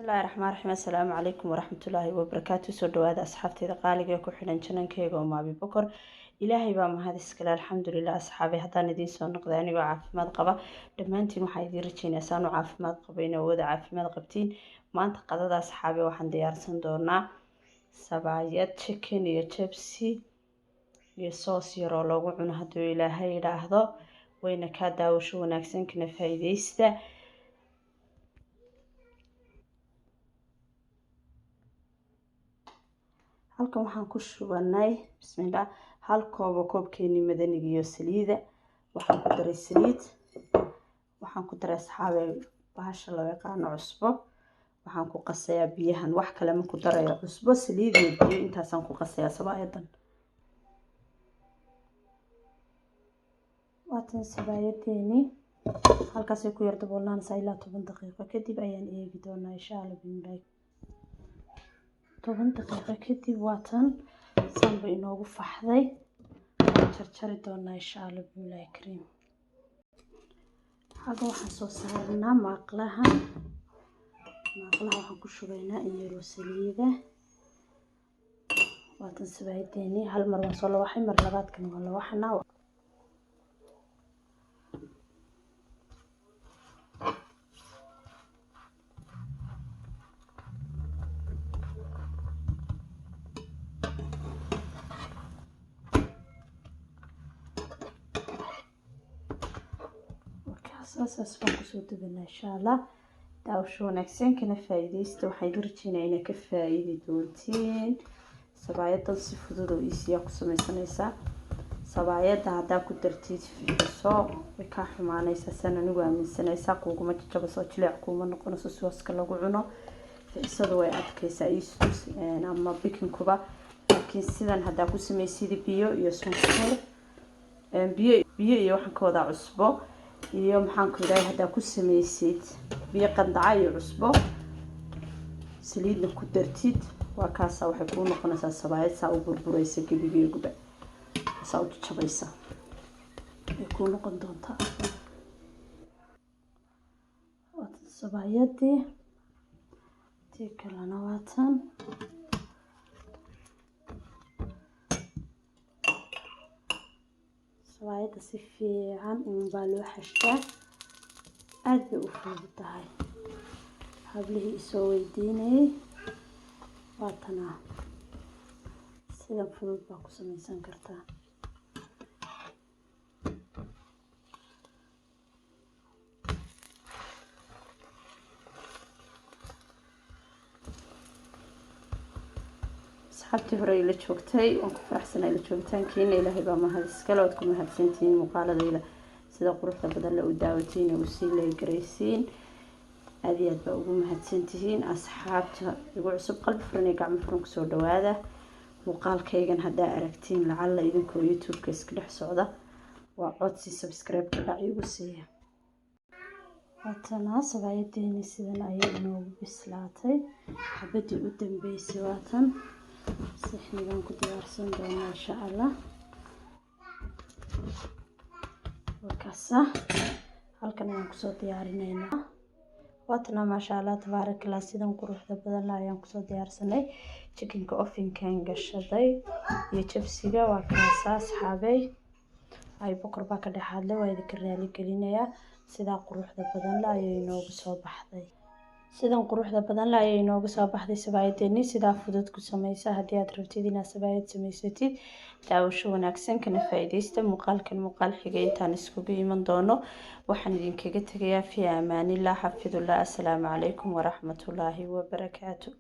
الله الرحمن الرحيم. السلام عليكم ورحمة الله وبركاته. سو دواada asxaabteeda qaaliga ku xidhan janankeyga oo Maabi Bokor. Ilaahay baa mahad iskale alxamdulillah. asxaabi haddaan idin soo noqday anigoo caafimaad qaba dhammaantiin waxaan idin rajaynayaa saan u caafimaad qabo inaa wada caafimaad qabtiin. maanta qadada asxaabi waxaan diyaarsan doonaa sabaayad chicken iyo jabsi iyo soos yar oo lagu cuno hadduu Ilaahay yiraahdo. wayna ka daawasho wanaagsan kana faa'iideysta. halkan waxaan ku shubanay bismillaah hal koob oo koobkeeni madaniga iyo saliida. waxaan ku daray saliid, waxaan ku daray asxaabe bahasha loo yaqaan cusbo. waxaan ku qasayaa biyahan, wax kale ma ku darayo, cusbo saliid iyo biyo intaasaan ku qasayaa sabaayadan. waatan sabaayadeeni halkaas ay ku yar daboolnaanaysaa ilaa 10 daqiiqo kadib ayaan eegi doonaa insha Allah bismillaah. 10 daqiiqo kadib waatan sanba inoogu faxday jarjari doonaa insha Allah bismillaah kariim. hadda waxaan soo saarnaa maaqlaha waxaan ku shubaynaa in yar oo saliida. waatan sabaayadeeni hal mar waan soo lawaxay, mar labaadkan waan lawaxnaa. saas baan kusoo dabanaa insha Allah. daawasho wanaagsan kana faa'iideysta. waxaan rajaynayaa inaad ka faa'iidi doontiin. sabaayadan si fudud oo easy ku samaysanaysaa. sabaayada haddaa ku dartid fiiso way ka xumaanaysaa san anigu aaminsanaysaa kuuguma jajabaso jileec kuuma noqonayso sooska lagu cuno. fiisadu way adkaysaa isus ama bikinkuba. laakiin sidan haddaa ku samaysid biyo iyo sonkor biyo iyo waxaan ka wadaa cusbo iyo maxaan ku yiraahdaa haddaa ku samaysid biyo qandaca iyo cusbo saliidna ku dartid waa kaasa waxay ku noqonaysaa sabaayad saa u burburaysa gebigeeguba saa u jabaysa ay ku noqon doontaa. waatan sabaayadii tii kalena waatan sabaayada si fiican baa loo xashtaa. aad bay u fudud tahay. hablihii isoo weydiinayay waatana sida fudud baa ku samaysan kartaa. asxaabtii hore ila joogtay waan ku faraxsanay ila joogitaankiina. ilaahay baa mahad iskale. waad ku mahadsantihiin muuqaaladayda sida quruxda badan la u daawatiin oo sii leegaraysiin. aad iyo aad baa ugu mahadsantihiin asxaabta igu cusub. qalbi furan iyo gacmo furan kusoo dhawaada. muuqaalkaygan haddaa aragtiin lacalla idinkoo youtube-ka iska dhex socda waa codsi subscribe-ka dhac igu siiya. waatana sabaayadeeni sidan ayay inoogu bislaatay. xabadii u dambeysay waatan sixnigan ku diyaarsan doonaa insha Allah. wakaasa halkan ayaan kusoo diyaarinaynaa. waatana maasha Allah tabarakallah sidan quruxda badan la ayaan kusoo diyaarsanay. chickenka ofinkan gashaday iyo jabsiga waa kaasa asxaabay. ay bokor baa ka dhaxadlay waa idin raali gelinayaa. sida quruxda badan la ayay inoogu soo baxday. sidan quruxda badan la ayay inoogu soo baxday sabaayadeeni. sidaa fudud ku samaysa haddii aad rabtid inaad sabaayad samaysatid. daawasho wanaagsan kana faa'iideysta. muuqaalkan muuqaal xigay intaan iskugu iman doono waxaan idinkaga tegayaa fi amaanillah xafidullah. assalaamu calaykum waraxmatullaahi wabarakaatu.